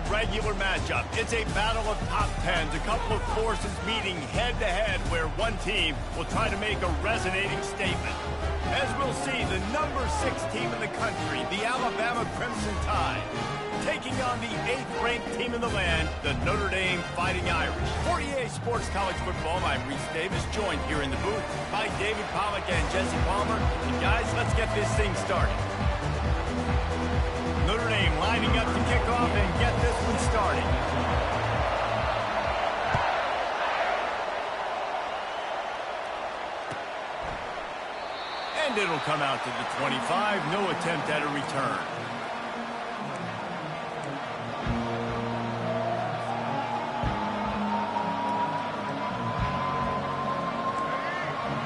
regular matchup. It's a battle of top tens, a couple of forces meeting head-to-head where one team will try to make a resonating statement. As we'll see, the number 6 team in the country, the Alabama Crimson Tide, taking on the 8th-ranked team in the land, the Notre Dame Fighting Irish. For EA Sports College Football, I'm Reese Davis, joined here in the booth by David Pollack and Jesse Palmer. And guys, let's get this thing started. Notre Dame lining up to kick off and get this one started. And it'll come out to the 25. No attempt at a return.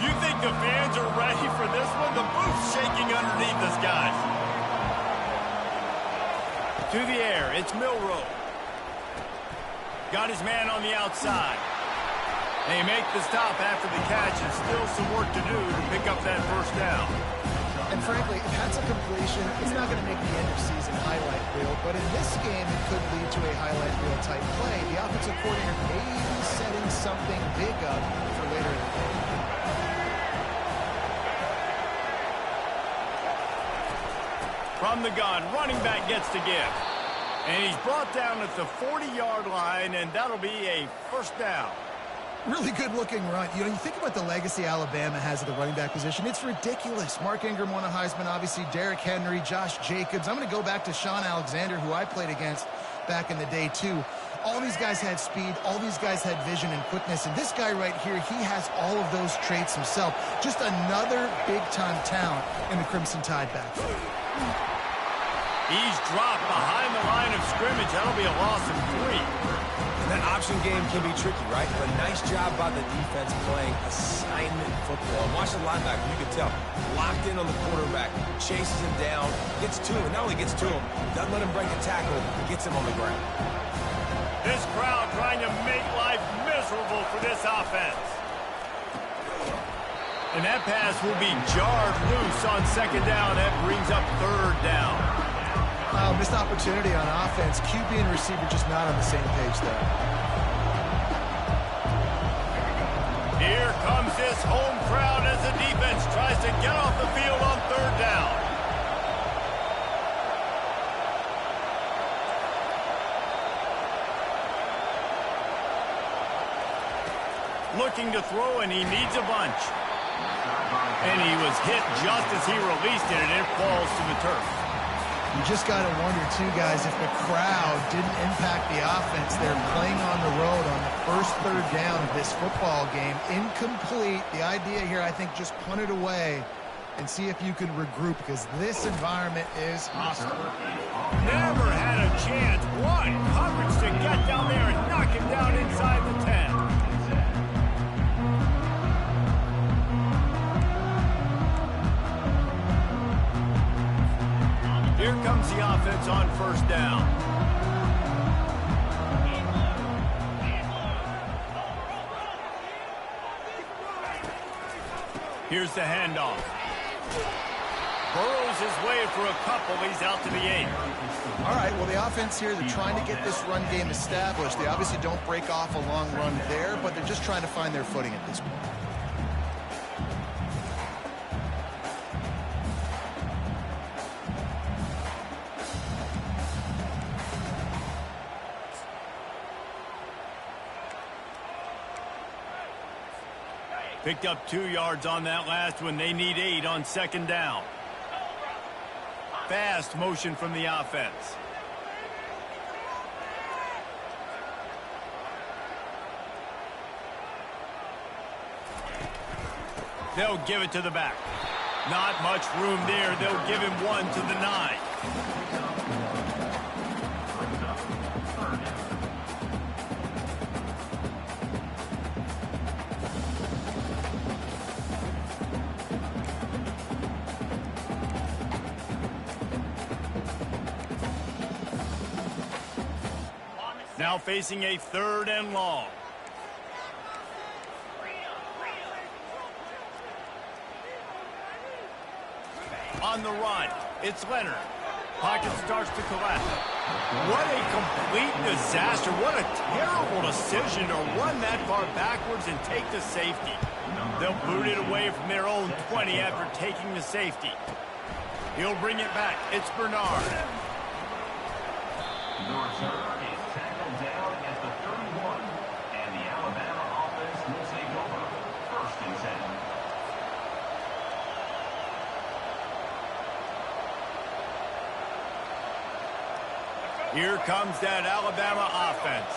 You think the fans are ready for this one? The booth's shaking underneath us, guys. To the air, it's Milroe. Got his man on the outside. They make the stop after the catch, and still some work to do to pick up that first down. And frankly, if that's a completion, it's not going to make the end-of-season highlight reel. But in this game, it could lead to a highlight reel type play. The offensive coordinator may be setting something big up for later in the game. From the gun, running back gets to give. And he's brought down at the 40-yard line, and that'll be a first down. Really good-looking run. You know, you think about the legacy Alabama has at the running back position. It's ridiculous. Mark Ingram won a Heisman, obviously. Derrick Henry, Josh Jacobs. I'm going to go back to Sean Alexander, who I played against back in the day, too. All these guys had speed. All these guys had vision and quickness. And this guy right here, he has all of those traits himself. Just another big-time talent in the Crimson Tide backfield. He's dropped behind the line of scrimmage. That'll be a loss of 3. That option game can be tricky, right? But nice job by the defense playing assignment football. And watch the linebacker, you can tell. Locked in on the quarterback, chases him down, gets to him. Not only gets to him, doesn't let him break a tackle, gets him on the ground. This crowd trying to make life miserable for this offense. And that pass will be jarred loose on second down. That brings up third down. Missed opportunity on offense. QB and receiver just not on the same page there. Here comes this home crowd as the defense tries to get off the field on third down. Looking to throw, and he needs a bunch. And he was hit just as he released it, and it falls to the turf. You just got to wonder, too, guys, if the crowd didn't impact the offense. They're playing on the road on the first third down of this football game. Incomplete. The idea here, I think, just punt it away and see if you can regroup, because this environment is hostile. Never had a chance. One coverage to get down there and knock him down inside the 10. Here comes the offense on first down. Here's the handoff. Burrows his way for a couple. He's out to the 8. All right, well, the offense here, they're trying to get this run game established. They obviously don't break off a long run there, but they're just trying to find their footing at this point. Picked up 2 yards on that last one. They need 8 on second down. Fast motion from the offense. They'll give it to the back. Not much room there. They'll give him 1 to the 9. Now facing a 3rd and long. On the run, it's Leonard. Pocket starts to collapse. What a complete disaster. What a terrible decision to run that far backwards and take the safety. They'll boot it away from their own 20 after taking the safety. He'll bring it back. It's Bernard. The return is tackled down at the 31, and the Alabama offense will take over. 1st and 10. Here comes that Alabama offense.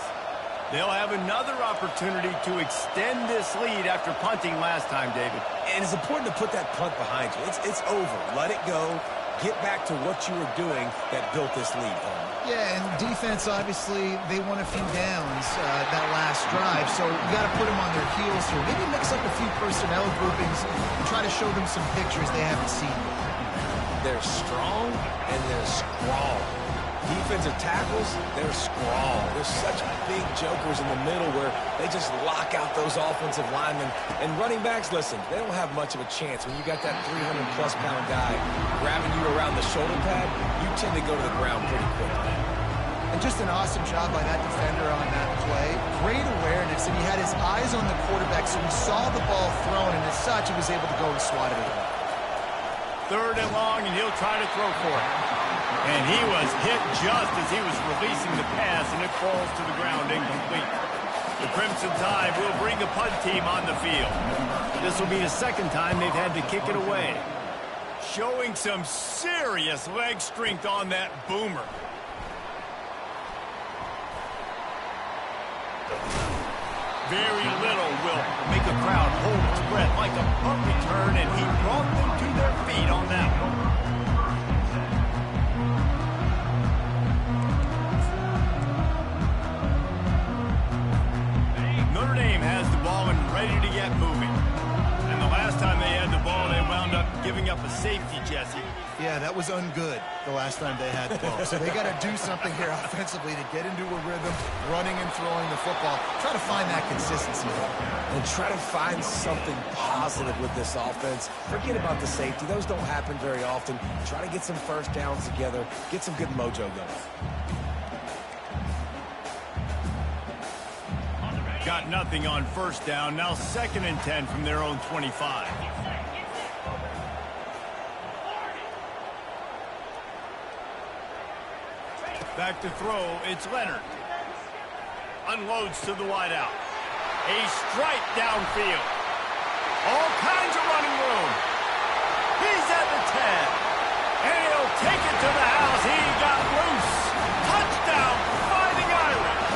They'll have another opportunity to extend this lead after punting last time, David. And it's important to put that punt behind you. It's over. Let it go. Get back to what you were doing that built this lead. Yeah, and defense, obviously, they won a few downs that last drive, so you got to put them on their heels here. Maybe mix up a few personnel groupings and try to show them some pictures they haven't seen. They're strong and they're scrawl. Defensive tackles, they're scrawl. There's such big jokers in the middle where they just lock out those offensive linemen. And running backs, listen, they don't have much of a chance. When you got that 300-plus pound guy grabbing you around the shoulder pad, you tend to go to the ground pretty quickly. And just an awesome job by that defender on that play. Great awareness, and he had his eyes on the quarterback, so he saw the ball thrown, and as such, he was able to go and swat it away. 3rd and long, and he'll try to throw for it. And he was hit just as he was releasing the pass, and it falls to the ground incomplete. The Crimson Tide will bring the punt team on the field. This will be the 2nd time they've had to kick it away. Showing some serious leg strength on that boomer. Very little will make a crowd hold its breath like a punt return, and he brought them to their feet on that one. Notre Dame has the ball and ready to get moving. And the last time they had the ball, they wound up giving up a safety, Jesse. Yeah, that was ungood the last time they had the ball. So they got to do something here offensively to get into a rhythm, running and throwing the football. Try to find that consistency. And try to find something positive with this offense. Forget about the safety. Those don't happen very often. Try to get some first downs together. Get some good mojo going. Got nothing on 1st down. Now 2nd and 10 from their own 25. Back to throw, it's Leonard. Unloads to the wideout. A strike downfield. All kinds of running room. He's at the 10. And he'll take it to the house. He got loose. Touchdown, Fighting Irish.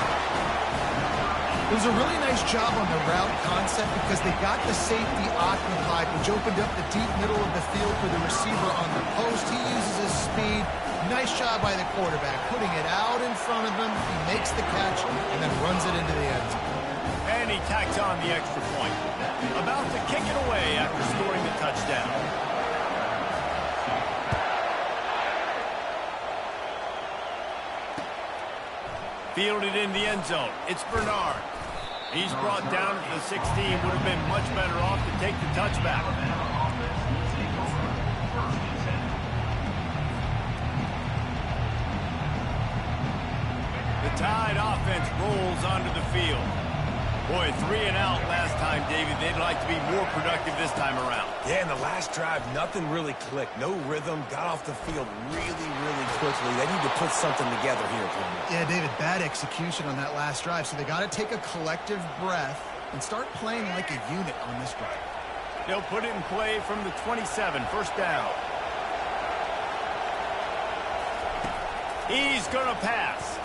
It was a really nice job on the route concept because they got the safety occupied, which opened up the deep middle of the field for the receiver on the post. He uses his speed. Nice job by the quarterback, putting it out in front of him. He makes the catch and then runs it into the end zone. And he tacks on the extra point. About to kick it away after scoring the touchdown. Fielded in the end zone. It's Bernard. He's brought down to the 16. Would have been much better off to take the touchback. The Tide offense rolls onto the field. Boy, 3 and out last time, David. They'd like to be more productive this time around. Yeah, in the last drive, nothing really clicked. No rhythm. Got off the field really, really quickly. They need to put something together here, Plummer. Yeah, David, bad execution on that last drive. So they got to take a collective breath and start playing like a unit on this drive. They'll put it in play from the 27, 1st down. He's going to pass.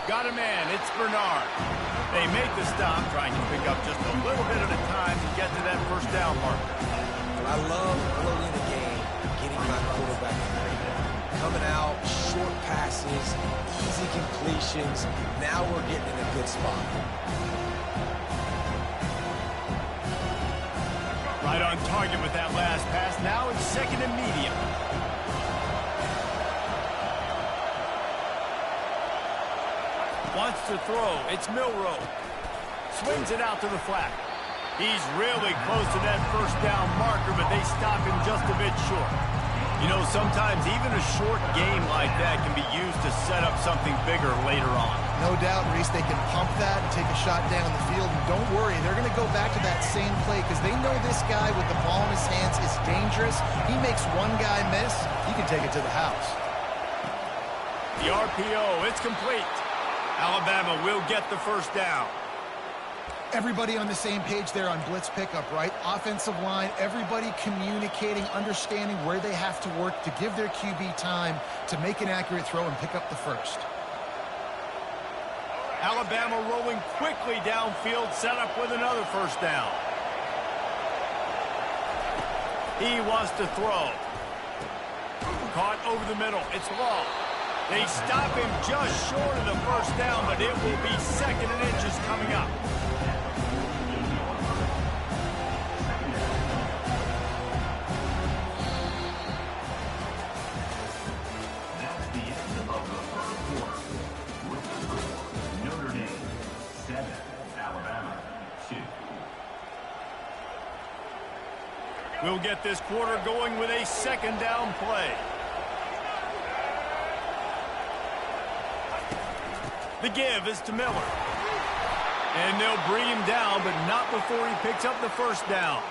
Got a man. It's Bernard. They make the stop, trying to pick up just a little bit at a time to get to that 1st down marker. I love early in the game getting my quarterback coming out, short passes, easy completions. Now we're getting in a good spot. Right on target with that last pass. Now it's 2nd and medium. Wants to throw. It's Milroe. Swings it out to the flat. He's really close to that 1st down marker, but they stop him just a bit short. You know, sometimes even a short game like that can be used to set up something bigger later on. No doubt, Reese, they can pump that and take a shot down the field. And don't worry, they're going to go back to that same play because they know this guy with the ball in his hands is dangerous. He makes one guy miss, he can take it to the house. The RPO, it's complete. Alabama will get the first down. Everybody on the same page there on blitz pickup, right? Offensive line, everybody communicating, understanding where they have to work to give their QB time to make an accurate throw and pick up the first. Alabama rolling quickly downfield, set up with another first down. He wants to throw. Caught over the middle. It's Law. They stop him just short of the first down, but it will be 2nd and inches coming up. That's the end of the third quarter. With the score, Notre Dame 7, Alabama 2. We'll get this quarter going with a 2nd down play. The give is to Miller. And they'll bring him down, but not before he picks up the first down.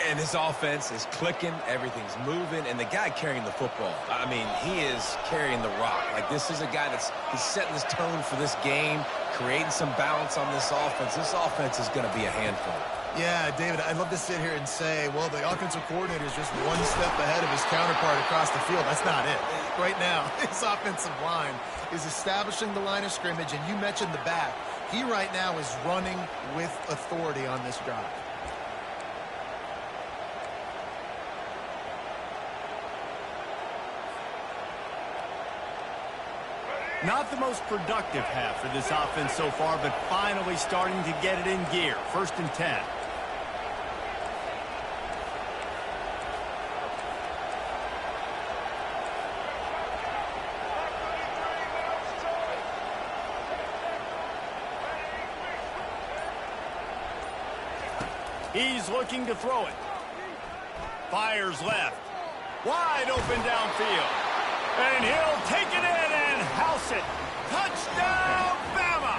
And this offense is clicking, everything's moving, and the guy carrying the football, I mean, he is carrying the rock. Like, this is a guy he's setting this tone for this game, creating some balance on this offense. This offense is going to be a handful. Yeah, David, I'd love to sit here and say, well, the offensive coordinator is just one step ahead of his counterpart across the field. That's not it. Right now, his offensive line is establishing the line of scrimmage, and you mentioned the back. He right now is running with authority on this drive. Not the most productive half for this offense so far, but finally starting to get it in gear. 1st and 10. He's looking to throw it. Fires left. Wide open downfield. And he'll take it in and house it. Touchdown, Bama!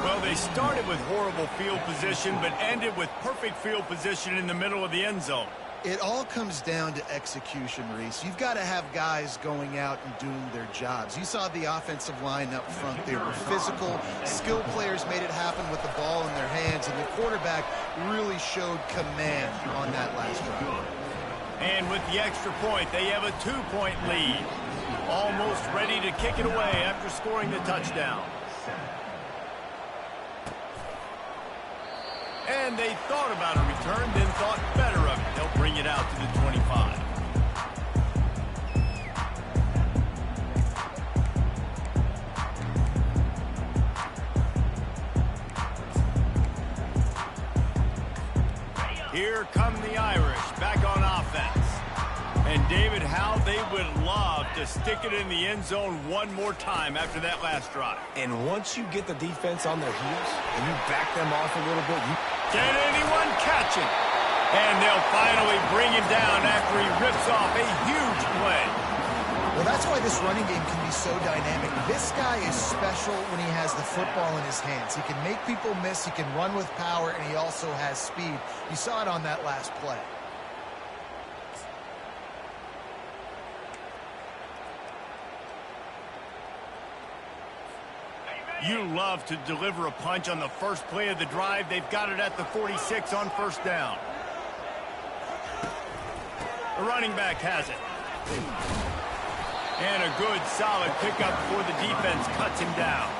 Well, they started with horrible field position, but ended with perfect field position in the middle of the end zone. It all comes down to execution, Reese. You've got to have guys going out and doing their jobs. You saw the offensive line up front. They were physical. Skilled players made it happen with the ball in their hands, and the quarterback really showed command on that last drive. And with the extra point, they have a 2-point lead. Almost ready to kick it away after scoring the touchdown. And they thought about a return, then thought better of it. They'll bring it out to the 25. Here come the Irish back on offense. And David, how they would love to stick it in the end zone one more time after that last drive. And once you get the defense on their heels and you back them off a little bit, can anyone catch him? And they'll finally bring him down after he rips off a huge play. Well, that's why this running game can be so dynamic. This guy is special when he has the football in his hands. He can make people miss, he can run with power, and he also has speed. You saw it on that last play. You love to deliver a punch on the first play of the drive. They've got it at the 46 on first down. The running back has it. And a good, solid pickup before the defense cuts him down.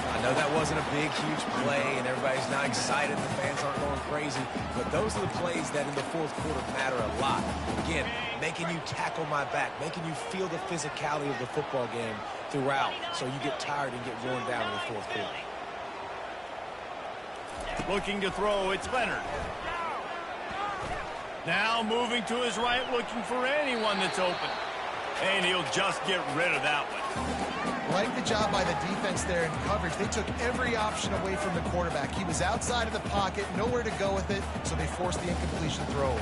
I know that wasn't a big, huge play, and everybody's not excited. The fans aren't going crazy. But those are the plays that in the fourth quarter matter a lot. Again, making you tackle my back, making you feel the physicality of the football game throughout, so you get tired and get worn down in the fourth quarter. Looking to throw, it's Leonard. Now moving to his right, looking for anyone that's open. And he'll just get rid of that one. Like the job by the defense there in coverage. They took every option away from the quarterback. He was outside of the pocket, nowhere to go with it, so they forced the incompletion throw.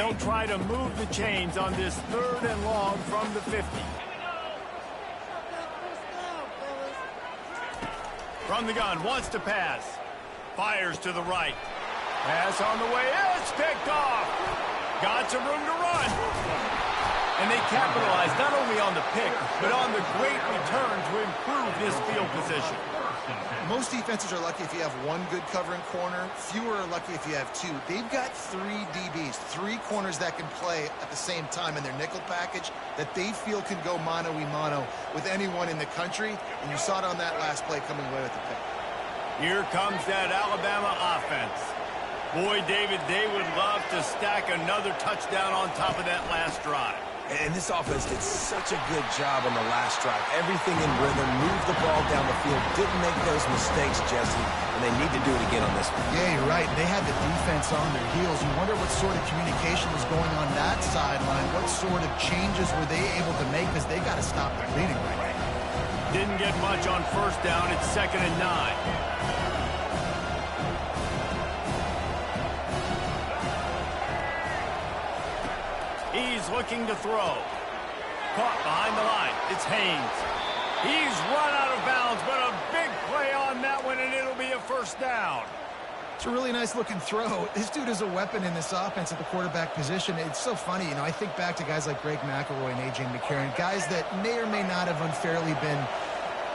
They'll try to move the chains on this 3rd and long from the 50. From the gun, wants to pass. Fires to the right. Pass on the way. It's picked off. Got some room to run. And they capitalize not only on the pick, but on the great return to improve this field position. Most defenses are lucky if you have one good covering corner. Fewer are lucky if you have two. They've got 3 DBs, 3 corners that can play at the same time in their nickel package that they feel can go mano-a-mano with anyone in the country. And you saw it on that last play coming away with the pick. Here comes that Alabama offense. Boy, David, they would love to stack another touchdown on top of that last drive. And this offense did such a good job on the last drive. Everything in rhythm, moved the ball down the field, didn't make those mistakes, Jesse, and they need to do it again on this one. Yeah, you're right. They had the defense on their heels. You wonder what sort of communication was going on that sideline. What sort of changes were they able to make, because they got to stop the bleeding right now. Didn't get much on 1st down. It's 2nd and 9. He's looking to throw. Caught behind the line. It's Haynes. He's run out of bounds, but a big play on that one, and it'll be a 1st down. It's a really nice-looking throw. This dude is a weapon in this offense at the quarterback position. It's so funny. You know, I think back to guys like Greg McElroy and A.J. McCarron, guys that may or may not have unfairly been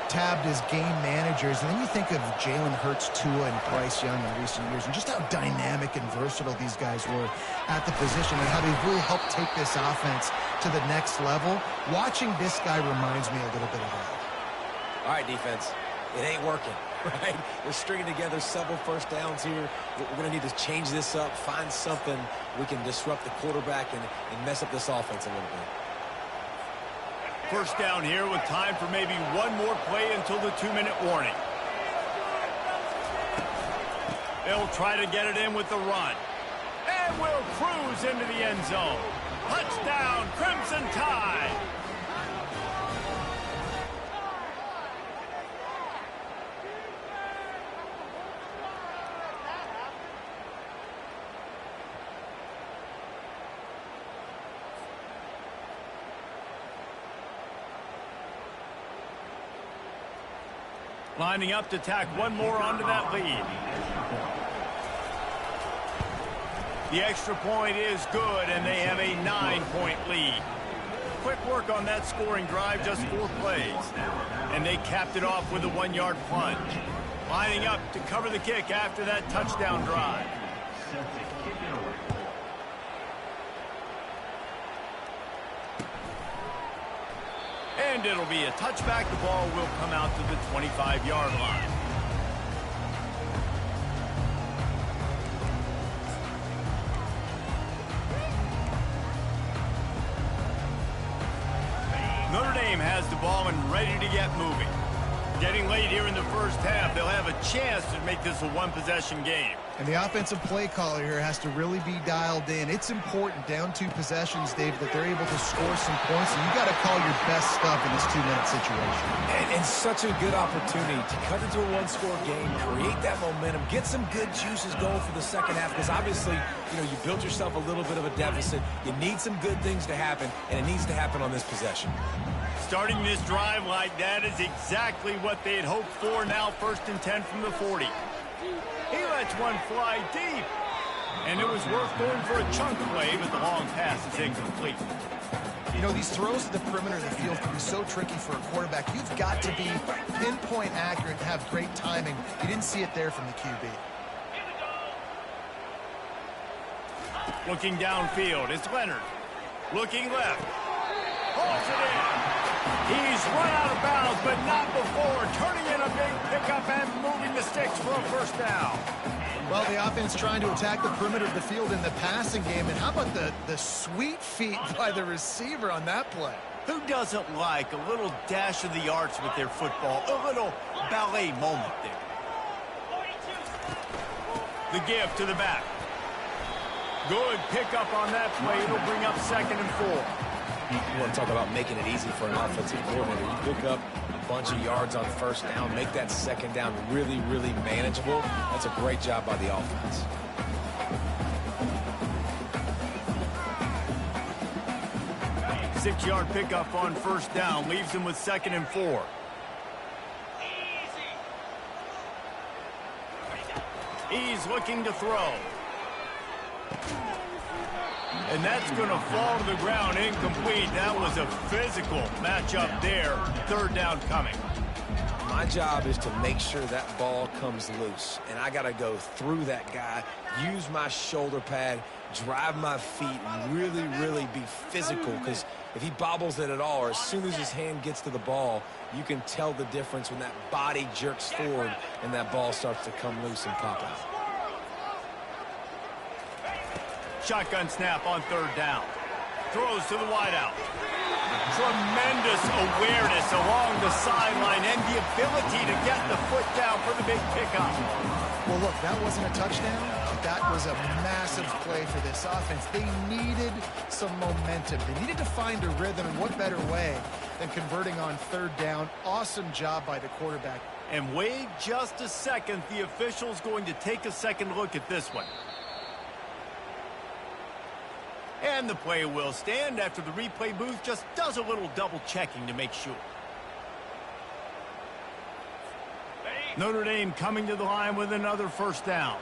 tabbed as game managers. And then you think of Jalen Hurts, Tua, and Bryce Young in recent years, and just how dynamic and versatile these guys were at the position and how they've really helped take this offense to the next level. Watching this guy reminds me a little bit of that. All right, defense. It ain't working, right? We're stringing together several 1st downs here. We're going to need to change this up, find something we can disrupt the quarterback and mess up this offense a little bit. 1st down here with time for maybe one more play until the 2-minute warning. They'll try to get it in with the run. And will cruise into the end zone. Touchdown, Crimson Tide. Lining up to tack one more onto that lead. The extra point is good, and they have a 9-point lead. Quick work on that scoring drive, just 4 plays. And they capped it off with a 1-yard plunge. Lining up to cover the kick after that touchdown drive. And it'll be a touchback. The ball will come out to the 25-yard line. Notre Dame has the ball and ready to get moving. Getting late here in the 1st half, they'll have a chance to make this a 1-possession game. And the offensive play caller here has to really be dialed in. It's important, down 2 possessions, Dave, that they're able to score some points. And you got to call your best stuff in this 2-minute situation. And such a good opportunity to cut into a 1-score game, create that momentum, get some good juices going for the 2nd half. Because obviously, you know, you built yourself a little bit of a deficit. You need some good things to happen, and it needs to happen on this possession. Starting this drive like that is exactly what they had hoped for. Now 1st and 10 from the 40. He lets one fly deep. And it was worth going for a chunk play, but the long pass is incomplete. You know, these throws to the perimeter of the field can be so tricky for a quarterback. You've got to be pinpoint accurate and have great timing. You didn't see it there from the QB. Looking downfield, it's Leonard. Looking left. Hauls it in. He's run out of bounds, but not before. Turning in a big pickup and moving the sticks for a 1st down. Well, the offense trying to attack the perimeter of the field in the passing game. And how about the sweet feet by the receiver on that play? Who doesn't like a little dash of the arts with their football? A little ballet moment there. The give to the back. Good pickup on that play. It'll bring up 2nd and 4. You want to talk about making it easy for an offensive coordinator. You pick up a bunch of yards on 1st down, make that 2nd down really, really manageable. That's a great job by the offense. 6-yard pickup on first down leaves him with 2nd and 4. He's looking to throw. And that's going to fall to the ground incomplete. That was a physical matchup there. 3rd down coming. My job is to make sure that ball comes loose. And I got to go through that guy, use my shoulder pad, drive my feet, really, really be physical. Because if he bobbles it at all, or as soon as his hand gets to the ball, you can tell the difference when that body jerks forward and that ball starts to come loose and pop out. Shotgun snap on 3rd down. Throws to the wideout. Tremendous awareness along the sideline and the ability to get the foot down for the big pickup. Well, look, that wasn't a touchdown. That was a massive play for this offense. They needed some momentum. They needed to find a rhythm, and what better way than converting on 3rd down. Awesome job by the quarterback. And wait just a second. The official's going to take a second look at this one. And the play will stand after the replay booth just does a little double checking to make sure. Notre Dame coming to the line with another 1st down.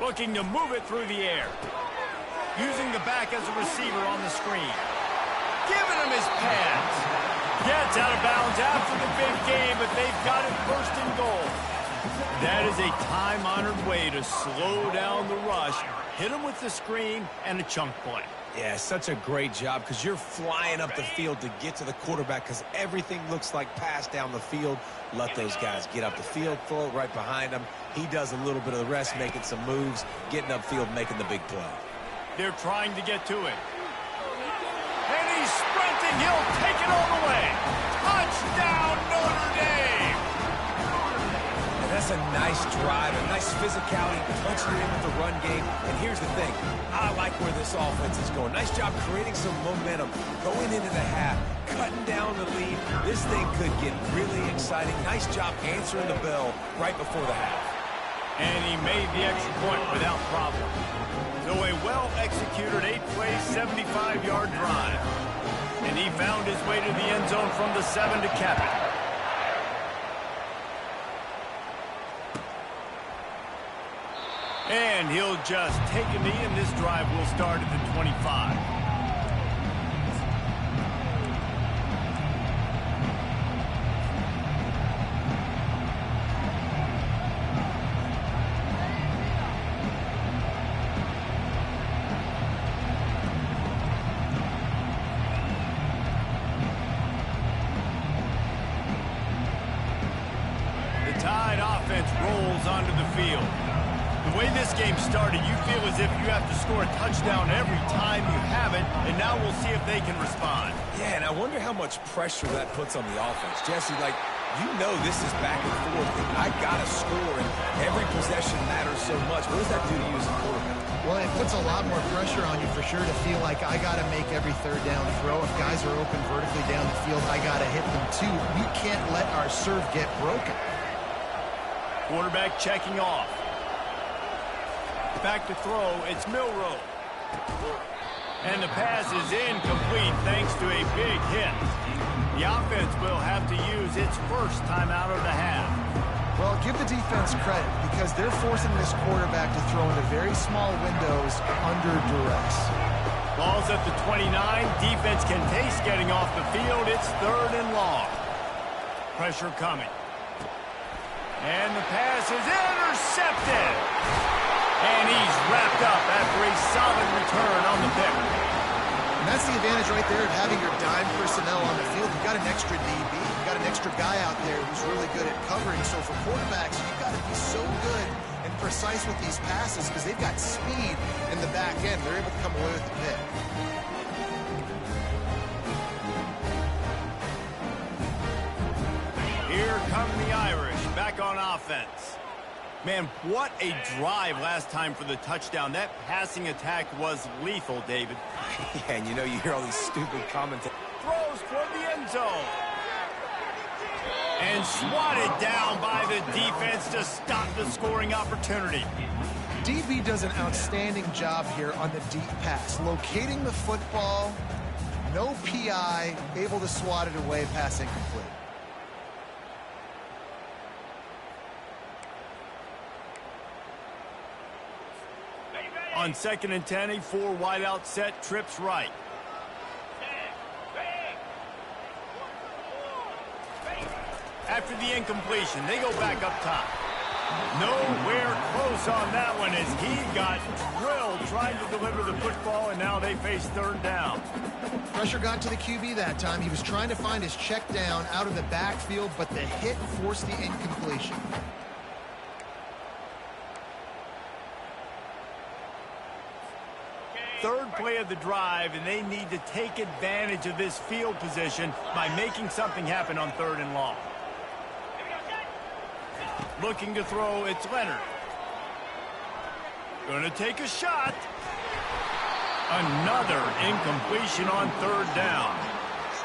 Looking to move it through the air. Using the back as a receiver on the screen. Giving him his pads. Gets out of bounds after the big game, but they've got it 1st and goal. That is a time-honored way to slow down the rush, hit him with the screen, and a chunk play. Yeah, such a great job because you're flying up the field to get to the quarterback because everything looks like pass down the field. Let those guys get up the field, throw it right behind him. He does a little bit of the rest, making some moves, getting upfield, making the big play. They're trying to get to it. And he's sprinting. He'll take it all the way. Touchdown, Notre Dame! That's a nice drive, a nice physicality, punching in with the run game. And here's the thing. I like where this offense is going. Nice job creating some momentum, going into the half, cutting down the lead. This thing could get really exciting. Nice job answering the bell right before the half. And he made the extra point without problem. So a well-executed 8-play, 75-yard drive. And he found his way to the end zone from the 7 to cap it. And he'll just take a knee, and this drive will start at the 25. The Tide offense rolls onto the field. The way this game started, you feel as if you have to score a touchdown every time you have it, and now we'll see if they can respond. Yeah, and I wonder how much pressure that puts on the offense. Jesse, like, you know this is back and forth, and I got to score, and every possession matters so much. What does that do to you as a quarterback? Well, it puts a lot more pressure on you for sure to feel like I got to make every 3rd down throw. If guys are open vertically down the field, I got to hit them too. We can't let our serve get broken. Quarterback checking off. Back to throw, it's Milroe. And the pass is incomplete thanks to a big hit. The offense will have to use its first timeout of the half. Well, give the defense credit because they're forcing this quarterback to throw into very small windows under duress. Ball's at the 29. Defense can taste getting off the field. It's 3rd and long. Pressure coming. And the pass is intercepted. And he's wrapped up after a solid return on the pick. And that's the advantage right there of having your dime personnel on the field. You've got an extra DB. You've got an extra guy out there who's really good at covering. So for quarterbacks, you've got to be so good and precise with these passes because they've got speed in the back end. They're able to come away with the pick. Here come the Irish back on offense. Man, what a drive last time for the touchdown. That passing attack was lethal, David. Yeah, and you know, you hear all these stupid comments. Throws toward the end zone. And swatted down by the defense to stop the scoring opportunity. DB does an outstanding job here on the deep pass, locating the football, no PI, able to swat it away, pass incomplete. On 2nd and 10, a 4 wide out set, trips right. After the incompletion, they go back up top. Nowhere close on that one as he got drilled trying to deliver the football, and now they face 3rd down. Pressure got to the QB that time. He was trying to find his check down out of the backfield, but the hit forced the incompletion. Third play of the drive, and they need to take advantage of this field position by making something happen on 3rd and long. Looking to throw, it's Leonard. Going to take a shot. Another incompletion on 3rd down.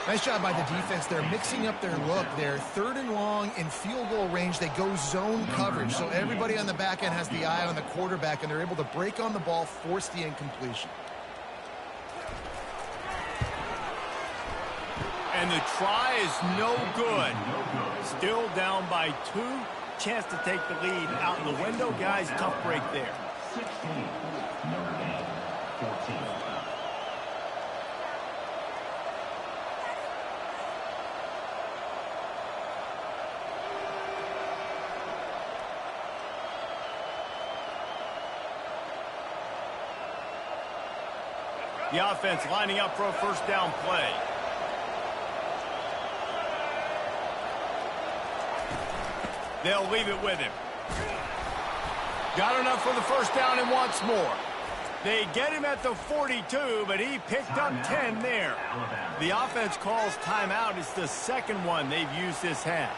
Nice job by the defense. They're mixing up their look. They're 3rd and long in field goal range. They go zone coverage, so everybody on the back end has the eye on the quarterback, and they're able to break on the ball, force the incompletion. And the try is no good. Still down by 2. Chance to take the lead out in the window. Guys, tough break there. 16, Notre Dame, 14. The offense lining up for a 1st down play. They'll leave it with him. Got enough for the 1st down and wants more. They get him at the 42, but he picked up 10 there. The offense calls timeout. It's the 2nd one they've used this half.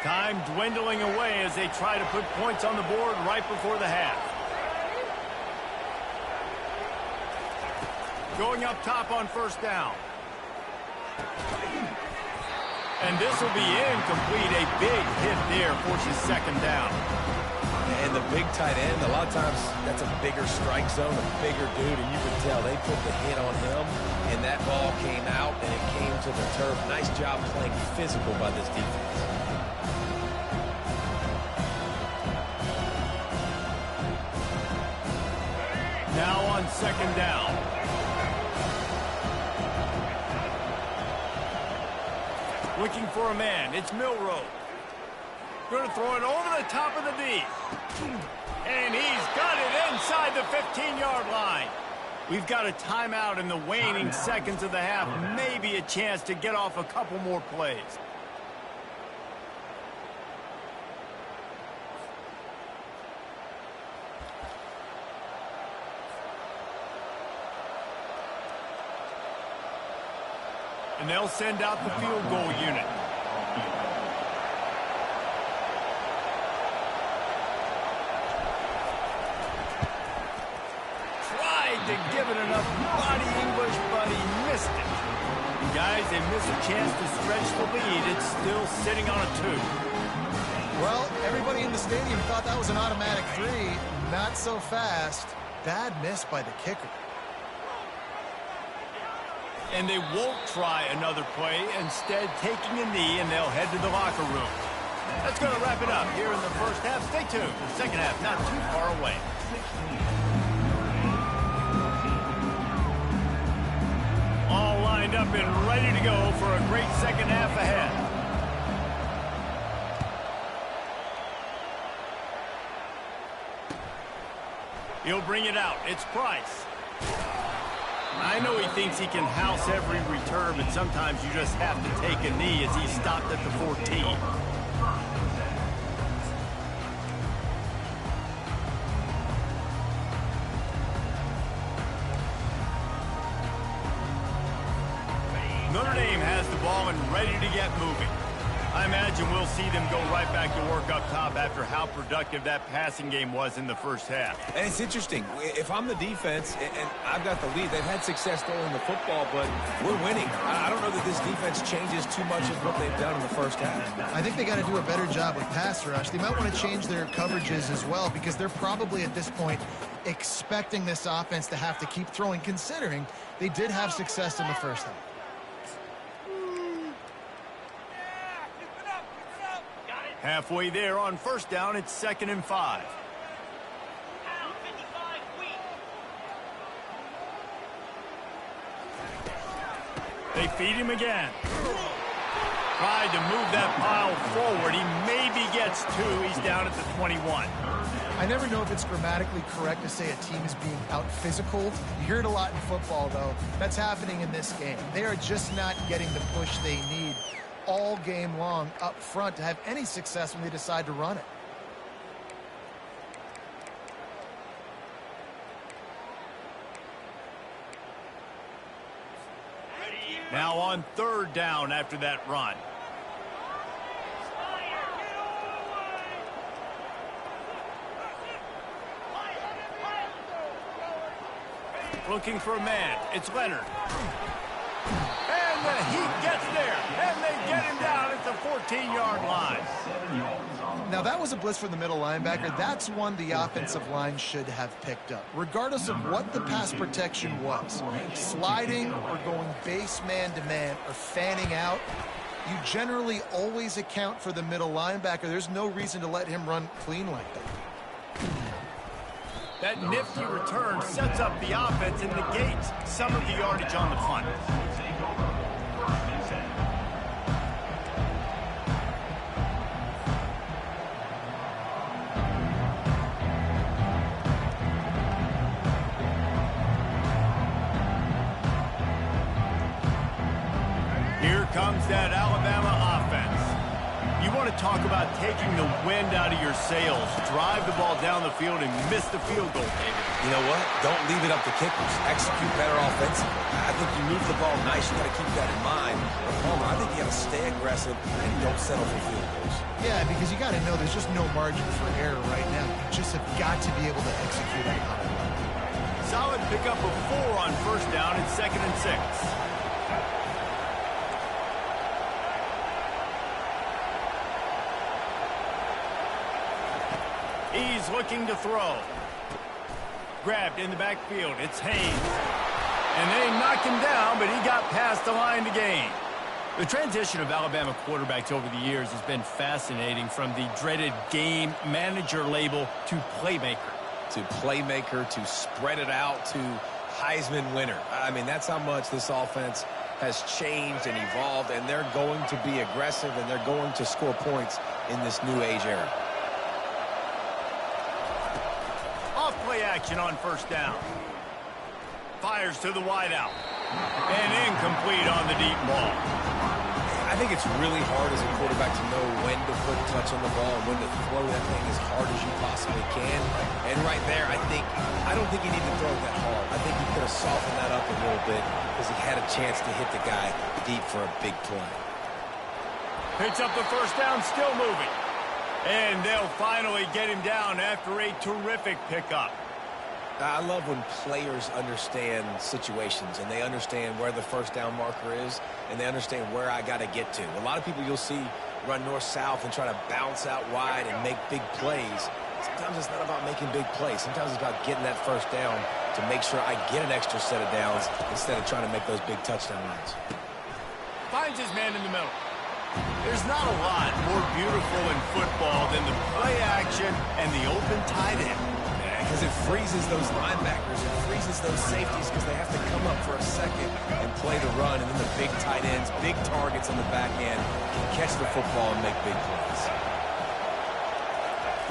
Time dwindling away as they try to put points on the board right before the half. Going up top on 1st down. And this will be incomplete. A big hit there forces 2nd down. And the big tight end, a lot of times that's a bigger strike zone, a bigger dude, and you can tell they put the hit on him, and that ball came out, and it came to the turf. Nice job playing physical by this defense. Now on 2nd down. Looking for a man. It's Milroe. Going to throw it over the top of the D. And he's got it inside the 15-yard line. We've got a timeout in the waning seconds of the half. Maybe a chance to get off a couple more plays. And they'll send out the field goal unit. Tried to give it enough body English, but he missed it. Guys, they miss a chance to stretch the lead. It's still sitting on a 2. Well, everybody in the stadium thought that was an automatic 3. Not so fast. Bad miss by the kicker. And they won't try another play, instead taking a knee, and they'll head to the locker room. That's going to wrap it up here in the 1st half. Stay tuned. The 2nd half not too far away. All lined up and ready to go for a great 2nd half ahead. He'll bring it out. It's Price. I know he thinks he can house every return, but sometimes you just have to take a knee as he stopped at the 14. Notre Dame has the ball and ready to get moving. I imagine we'll see them go right back to work up top after how productive that passing game was in the first half. And it's interesting. If I'm the defense and I've got the lead, they've had success throwing the football, but we're winning. I don't know that this defense changes too much of what they've done in the first half. I think they got to do a better job with pass rush. They might want to change their coverages as well because they're probably at this point expecting this offense to have to keep throwing, considering they did have success in the first half. Halfway there on first down, it's 2nd and 5. They feed him again. Tried to move that pile forward. He maybe gets 2. He's down at the 21. I never know if it's grammatically correct to say a team is being out-physical. You hear it a lot in football, though. That's happening in this game. They are just not getting the push they need all game long up front to have any success when they decide to run it. Now on 3rd down after that run. Looking for a man. It's Leonard. And the Heat gets there. And they get him down at the 14-yard line. Now, that was a blitz from the middle linebacker. That's one the offensive line should have picked up, regardless of what the pass protection was. Sliding or going base man-to-man or fanning out, you generally always account for the middle linebacker. There's no reason to let him run clean like that. That nifty return sets up the offense and negates some of the yardage on the punt. Here comes that Alabama offense. You want to talk about taking the wind out of your sails. Drive the ball down the field and miss the field goal, David. You know what? Don't leave it up to kickers. Execute better offensively. I think you move the ball nice. You got to keep that in mind. But Palmer, I think you got to stay aggressive and don't settle for field goals. Yeah, because you got to know there's just no margin for error right now. You just have got to be able to execute on it. Solid pickup of 4 on first down and 2nd and 6. He's looking to throw. Grabbed in the backfield. It's Haynes. And they knocked him down, but he got past the line to gain. The transition of Alabama quarterbacks over the years has been fascinating, from the dreaded game manager label to playmaker. To playmaker, to spread it out, to Heisman winner. I mean, that's how much this offense has changed and evolved, and they're going to be aggressive, and they're going to score points in this new age era. Play action on first down. Fires to the wideout. And incomplete on the deep ball. I think it's really hard as a quarterback to know when to put touch on the ball and when to throw that thing as hard as you possibly can. And right there, I don't think he needed to throw it that hard. I think he could have softened that up a little bit because he had a chance to hit the guy deep for a big play. Picks up the first down, still moving. And they'll finally get him down after a terrific pickup. I love when players understand situations and they understand where the first down marker is and they understand where I got to get to. A lot of people you'll see run north-south and try to bounce out wide and make big plays. Sometimes it's not about making big plays. Sometimes it's about getting that first down to make sure I get an extra set of downs instead of trying to make those big touchdown runs. Finds his man in the middle. There's not a lot more beautiful in football than the play action and the open tight end. Because it freezes those linebackers, it freezes those safeties because they have to come up for a second and play the run, and then the big tight ends, big targets on the back end can catch the football and make big plays.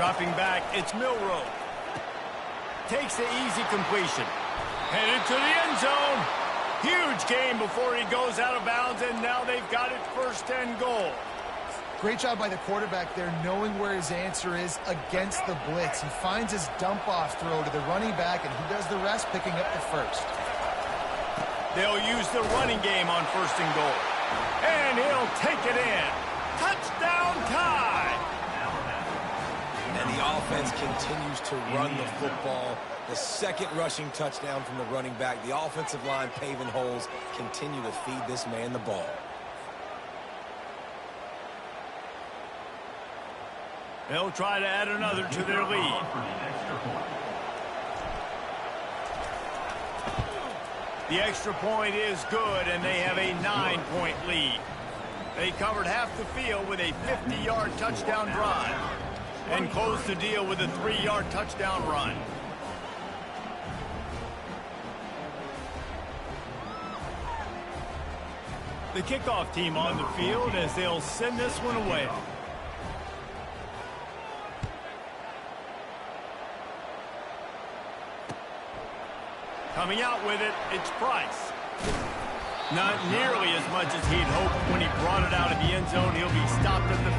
Dropping back, it's Milroe. Takes the easy completion. Headed to the end zone. Huge gain before he goes out of bounds, and now they've got it 1st and goal. Great job by the quarterback there, knowing where his answer is against the blitz. He finds his dump-off throw to the running back, and he does the rest, picking up the first. They'll use the running game on 1st and goal. And he'll take it in. Touchdown tie! And the offense continues to run the football. The second rushing touchdown from the running back. The offensive line paving holes. Continue to feed this man the ball. They'll try to add another to their lead. The extra point is good, and they have a 9-point lead. They covered half the field with a 50-yard touchdown drive and closed the deal with a 3-yard touchdown run. The kickoff team on the field as they'll send this one away. Coming out with it, it's Price. Not nearly as much as he'd hoped when he brought it out of the end zone. He'll be stopped at the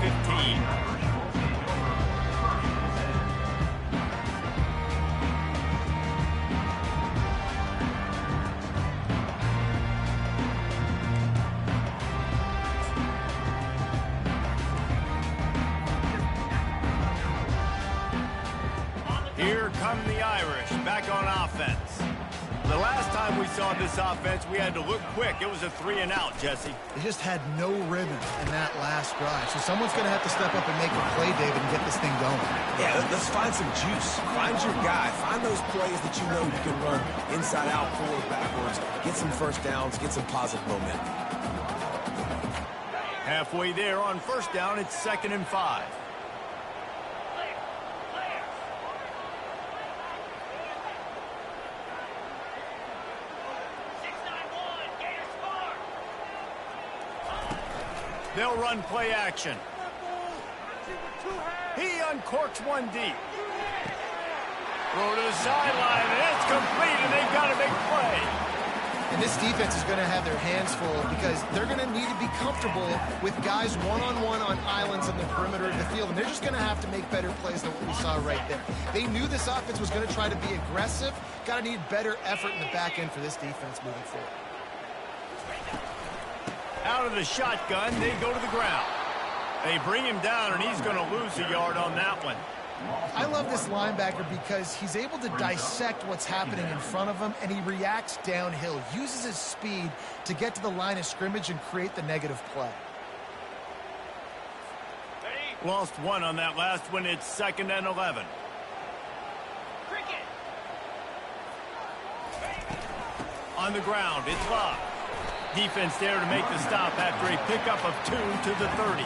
15. Here come the Irish back on offense. The last time we saw this offense, we had to look quick. It was a 3-and-out, Jesse. They just had no rhythm in that last drive. So someone's going to have to step up and make a play, David, and get this thing going. Yeah, let's find some juice. Find your guy. Find those plays that you know you can run inside out, forward, backwards. Get some first downs. Get some positive momentum. Halfway there on first down, it's 2nd and 5. They'll run play action. He uncorks one deep. Throw to the sideline, and it's complete, and they've got a big play. And this defense is going to have their hands full because they're going to need to be comfortable with guys one-on-one on islands on the perimeter of the field, and they're just going to have to make better plays than what we saw right there. They knew this offense was going to try to be aggressive. Got to need better effort in the back end for this defense moving forward. Out of the shotgun, they go to the ground. They bring him down, and he's going to lose a yard on that one. I love this linebacker because he's able to dissect what's happening in front of him, and he reacts downhill, uses his speed to get to the line of scrimmage and create the negative play. Lost one on that last one. It's 2nd and 11. On the ground, it's Love. Defense there to make the stop after a pickup of 2 to the 30.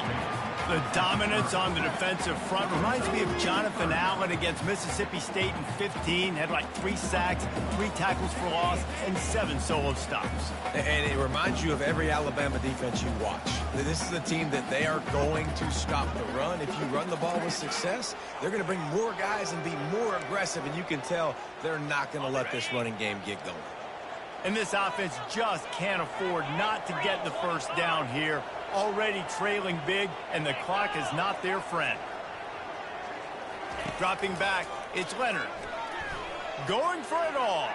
The dominance on the defensive front reminds me of Jonathan Allen against Mississippi State in 15. Had like 3 sacks, 3 tackles for loss, and 7 solo stops. And it reminds you of every Alabama defense you watch. This is a team that they are going to stop the run. If you run the ball with success, they're going to bring more guys and be more aggressive, and you can tell they're not going to let this running game get going. And this offense just can't afford not to get the first down here. Already trailing big, and the clock is not their friend. Dropping back, it's Leonard. Going for it all.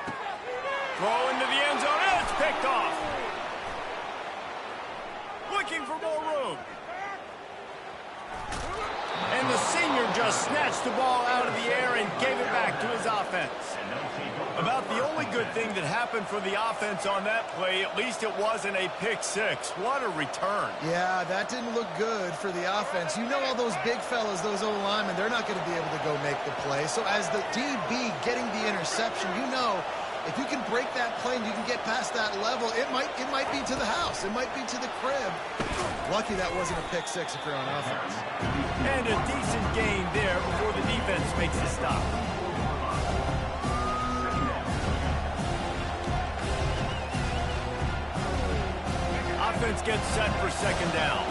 Throw into the end zone, and it's picked off. Looking for more room. And the senior just snatched the ball out of the air and gave it back to his offense. About the only good thing that happened for the offense on that play, at least it wasn't a pick six. What a return. Yeah, that didn't look good for the offense. You know all those big fellas, those O-linemen, they're not going to be able to go make the play. So as the DB getting the interception, you know if you can break that play and you can get past that level, it might be to the house. It might be to the crib. Lucky that wasn't a pick six if you're on offense. And a decent gain there before the defense makes the stop. Offense gets set for 2nd down.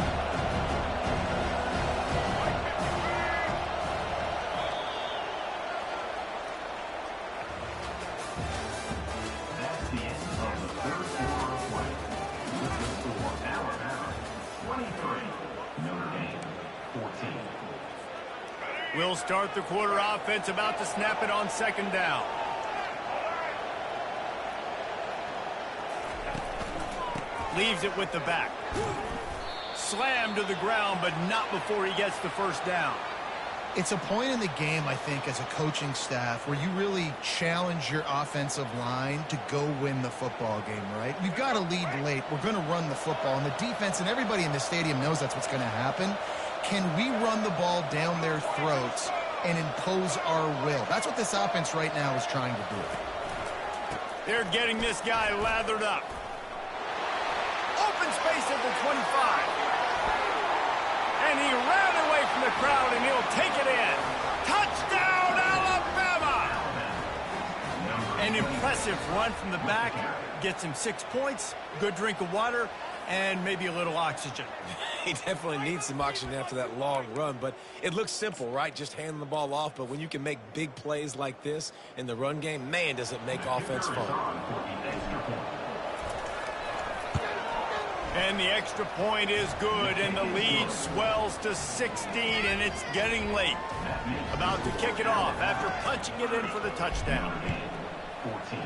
That's the end of the 3rd quarter of play. With the score, Alabama 23, Notre Dame 14. We'll start the quarter. Offense about to snap it on 2nd down. Leaves it with the back. slammed to the ground, but not before he gets the first down. It's a point in the game, I think, as a coaching staff where you really challenge your offensive line to go win the football game, right? We've got to lead late. We're going to run the football, and the defense and everybody in the stadium knows that's what's going to happen. Can we run the ball down their throats and impose our will? That's what this offense right now is trying to do. They're getting this guy lathered up. Open space at the 25. And he ran away from the crowd, and he'll take it in. Touchdown, Alabama! An impressive run from the back. Gets him 6 points, good drink of water, and maybe a little oxygen. He definitely needs some oxygen after that long run, but it looks simple, right? Just handing the ball off, but when you can make big plays like this in the run game, man, does it make offense fun. And the extra point is good, and the lead swells to 16, and it's getting late. About to kick it off after punching it in for the touchdown. 14.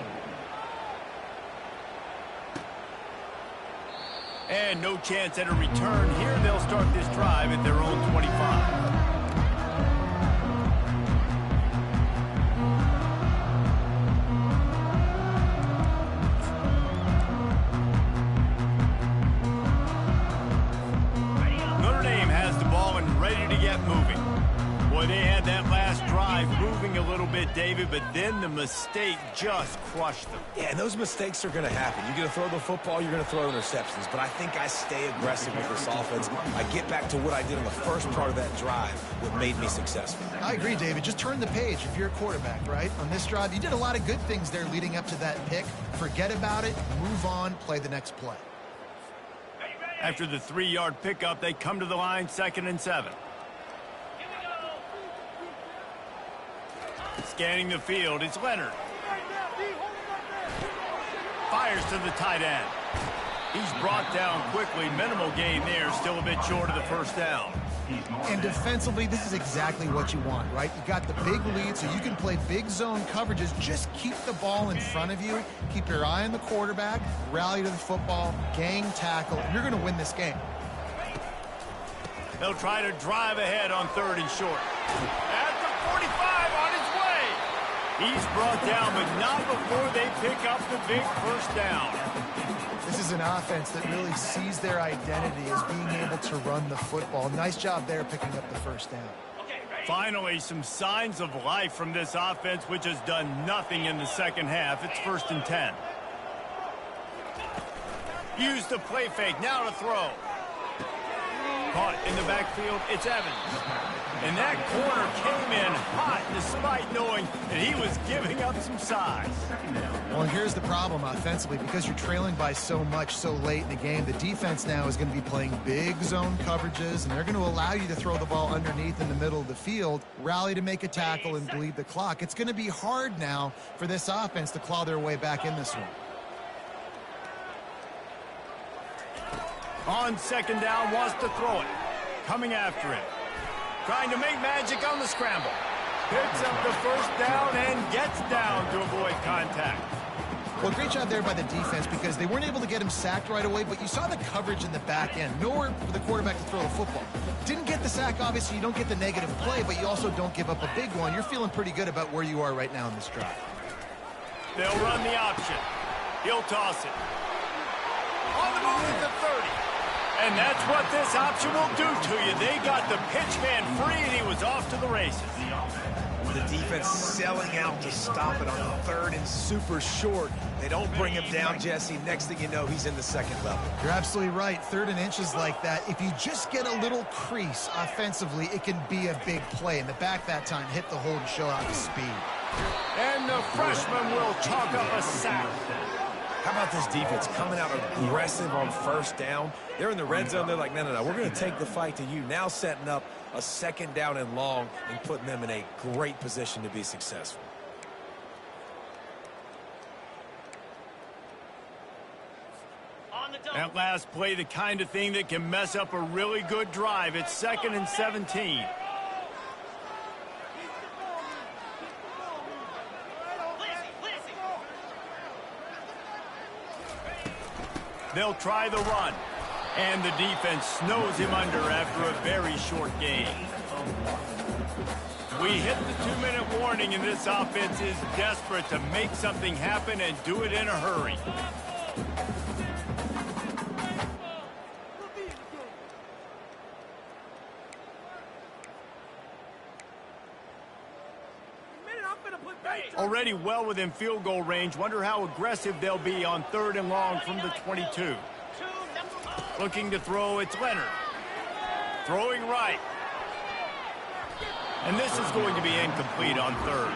And no chance at a return here. They'll start this drive at their own 25. Boy, they had that last drive moving a little bit, David, but then the mistake just crushed them. Yeah, and those mistakes are going to happen. You're going to throw the football, you're going to throw interceptions, but I think I stay aggressive with this offense. I get back to what I did in the first part of that drive, what made me successful. I agree, David. Just turn the page if you're a quarterback, right? On this drive, you did a lot of good things there leading up to that pick. Forget about it, move on, play the next play. After the 3-yard pickup, they come to the line, 2nd and 7. Scanning the field, it's Leonard. Fires to the tight end. He's brought down quickly. Minimal gain there, still a bit short of the first down. And defensively, this is exactly what you want, right? You got the big lead, so you can play big zone coverages. Just keep the ball in front of you. Keep your eye on the quarterback. Rally to the football. Gang tackle. And you're going to win this game. They'll try to drive ahead on 3rd and short. At the 45 on his way. He's brought down, but not before they pick up the big first down. This is an offense that really sees their identity as being able to run the football. Nice job there picking up the first down. Finally, some signs of life from this offense, which has done nothing in the second half. It's 1st and 10. Use the play fake, now to throw. Caught in the backfield, it's Evans. And that corner came in hot despite knowing that he was giving up some size. Well, here's the problem offensively. Because you're trailing by so much so late in the game, the defense now is going to be playing big zone coverages, and they're going to allow you to throw the ball underneath in the middle of the field, rally to make a tackle, and bleed the clock. It's going to be hard now for this offense to claw their way back in this one. On 2nd down, wants to throw it. Coming after it. Trying to make magic on the scramble. Picks up the first down and gets down to avoid contact. Well, great job there by the defense because they weren't able to get him sacked right away, but you saw the coverage in the back end. Nowhere for the quarterback to throw the football. Didn't get the sack, obviously. You don't get the negative play, but you also don't give up a big one. You're feeling pretty good about where you are right now in this drive. They'll run the option. He'll toss it. On the move at the 30. And that's what this option will do to you. They got the pitch man free, and he was off to the races. The defense selling out to stop it on 3rd and super short. They don't bring him down, Jesse. Next thing you know, he's in the 2nd level. You're absolutely right. 3rd and inches like that. If you just get a little crease offensively, it can be a big play. In the back that time, hit the hole and show out the speed. And the freshman will chalk up a sack. How about this defense coming out aggressive on 1st down? They're in the red zone. They're like, no, we're going to take the fight to you. Now setting up a 2nd down and long and putting them in a great position to be successful. That last play, the kind of thing that can mess up a really good drive. It's 2nd and 17. They'll try the run. And the defense snows him under after a very short game. We hit the 2-minute warning, and this offense is desperate to make something happen and do it in a hurry. Already well within field goal range. Wonder how aggressive they'll be on 3rd and long from the 22. Looking to throw, it's Leonard. Throwing right. And this is going to be incomplete on 3rd.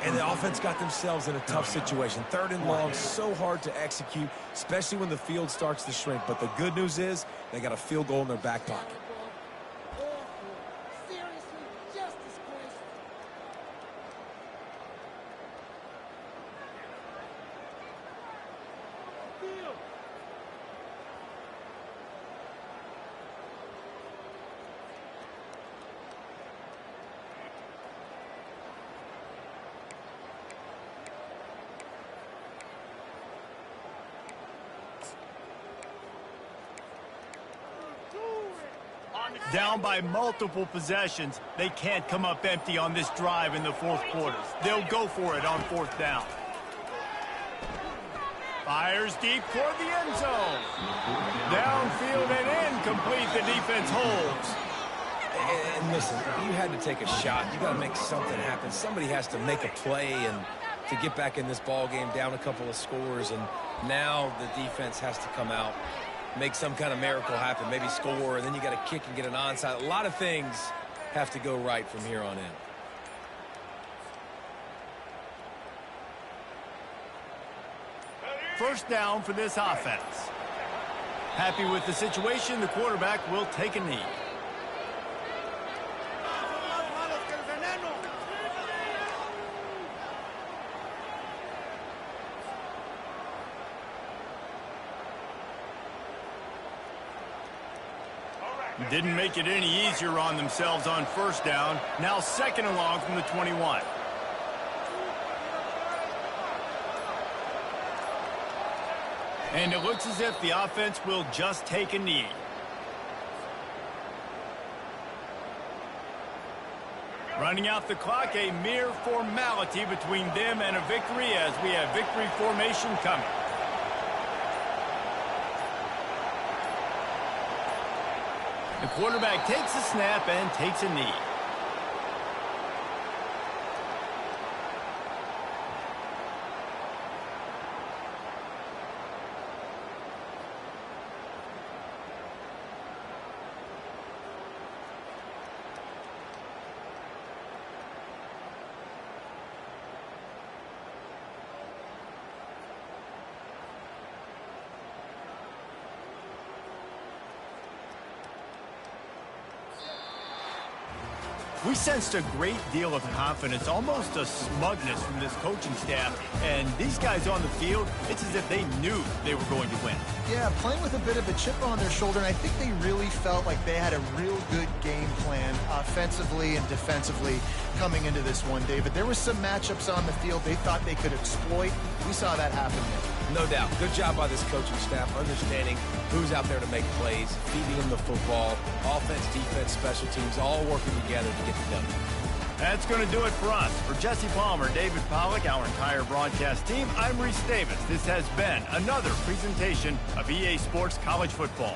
And the offense got themselves in a tough situation. 3rd and long, so hard to execute, especially when the field starts to shrink. But the good news is they got a field goal in their back pocket. Down by multiple possessions, they can't come up empty on this drive in the 4th quarter. They'll go for it on 4th down. Fires deep toward the end zone. Downfield and incomplete. The defense holds. And listen, you had to take a shot. You got to make something happen. Somebody has to make a play and to get back in this ball game, down a couple of scores. And now the defense has to come out, make some kind of miracle happen, maybe score, and then you got to kick and get an onside. A lot of things have to go right from here on in. First down for this offense. Happy with the situation, the quarterback will take a knee. Didn't make it any easier on themselves on 1st down. Now 2nd and long from the 21. And it looks as if the offense will just take a knee. Running out the clock, a mere formality between them and a victory as we have victory formation coming. The quarterback takes a snap and takes a knee. We sensed a great deal of confidence, almost a smugness from this coaching staff. And these guys on the field, it's as if they knew they were going to win. Yeah, playing with a bit of a chip on their shoulder, and I think they really felt like they had a real good game plan offensively and defensively coming into this one, David. There were some matchups on the field they thought they could exploit. We saw that happen there. No doubt. Good job by this coaching staff, understanding who's out there to make plays, feeding them the football, offense, defense, special teams, all working together to get the W. That's going to do it for us. For Jesse Palmer, David Pollack, our entire broadcast team, I'm Reese Davis. This has been another presentation of EA Sports College Football.